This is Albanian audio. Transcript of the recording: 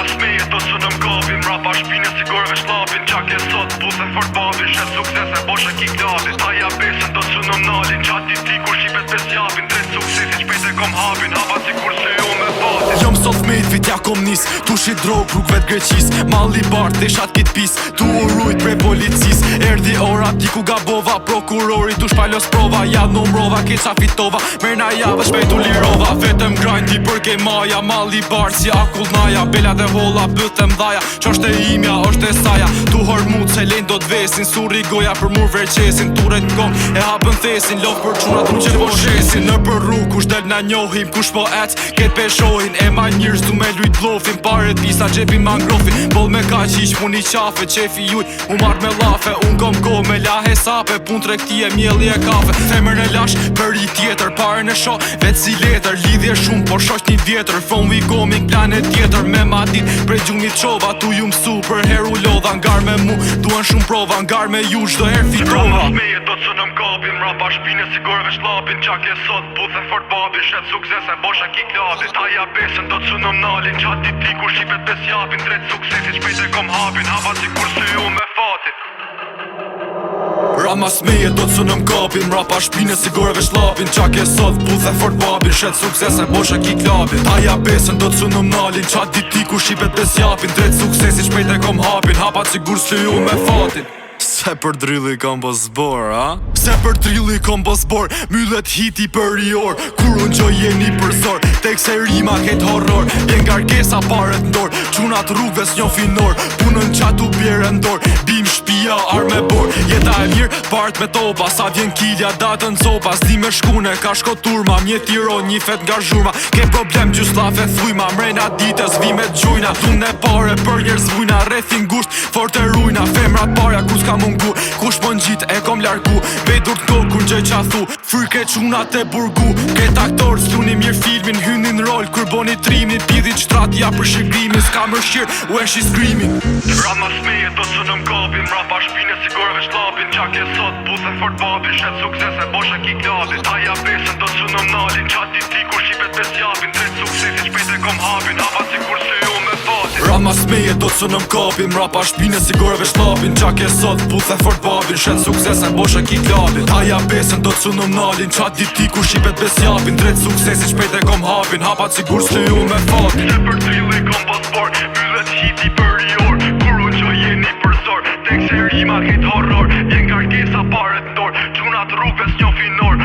Rama smeje do të në mkapin Rapa shpine si gorve shlapin Qak e sot buthe fort babin Shet sukses e boshe ki klapin Taja besën do të në nalin Qati ti kur shqipet besjapin Tret suksesi shpejt e kom hapin Hapa si kur se jo me fatin Jom sot mejt vitja kom nis Tu shi drog rrugve t'Greqis Malli bart dhe shat kit pis Tu urujt prej policis Erdi ora ti ku gabova Prokurori tu shpajlos prova Ja numrova ke qa fitova Merna jave shpejt u lirova Vetëm grajnë ti përke maja Malli bart si akull naja Bela dhe holla bëtëm dhaja Qosht e imja është e saja Tu hormut se lejnë do t'vesin Suri goja për mur verqesin Turet n'gom e hapën thesin Lov për quna tu që po shesin Në për rrug kush del na njohim Kush po ec ket pe shohin E ma njërës du me lujt blofin Pare pisa gjepi ma ngrofin Bol me ka qish puni qafe Qefi juj u marrë me lafe Unë kom ko me lahe sape Pun trekti e mjeli e kafe Femër në lash për i tjetër Pare në sho vetë si letër Lidhje shumë por shosh një vjetër From we coming planet tjetër Me ma dit prej gjumit qova Tu ju msu për heru lodha Ngar me mu duan shumë prova Ngar me ju shdo her fitova Rama smeje do të në mkapin Rapa shpine si gorve shlapin Qak e sot buthe fort babin Shet sukses e boshe ki klapin Taja besën do të në nalin Qati ti kur shqipet besjapin Tret suksesi shpejt e kom hapin Hapa si kur se jo me fatin Rama smeje do të në mkapin Rapa shpine si goreve shlapin Qak e sot buthe fort babin Shet sukses e boshe ki klapin Taja besën do të në nalin Qati ti kur shqipet besjapin Tret suksesi shpejt e kom hapin Hapa si kur se jo me fatin Se për drilli kom po zbor, a? Se për drilli kom po zbor Myllet hiti për i or Kur unë gjoj jeni për zor Tek se rima ket horror Vjen garkesa paret ndor Qunat rrugve s'njo finor Punën qatu bjerë ndor Bim shpia arme bor Jeta e mirë part me topa Sa vjen kilja datën copa Zdi me shkune ka shko turma Mje tiro një fet nga zhurma Ke problem gjus lafe thujma Mrena ditës vi me gjujna Tun e pare për njerë zvujna Rethin gusht forte rujna Femrat parja kus ka mungu Kush po n'gjit e kom largu Vedur t'ko kur gjej qa thu Fryke qunat e burgu Ket aktor s'luni mirë filmin Hynin rol kur boni trimin Pidhit shtratja për shikrimin S'ka mërshqir when she's screaming Rama smeje do të në mkapin Rapa shpine si gorve shlapin Qak e sot buthe fort babin Shet sukses e boshe ki klapin Taja besën do të në nalin Qati ti kur shqipet besjapin Tret suksesi shpejt e kom hapin Hapa si kur se jo me fatin Rama smeje do të në mkapin Rapa shpine si goreve shlapin Qak e sot buthe fort babin Shet sukses e boshe ki klapin Taja besën do të në nalin Qati ti kur shqipet besjapin Tret suksesi shpejt e kom hapin Hapa si kur se jo me fatin Se për drilli kom po zbor Myllet hiti për i or Kur unë që jeni për zor Tek se rima ket horror Vjen garkesa paret ndor Qunat rrugve s'njo finor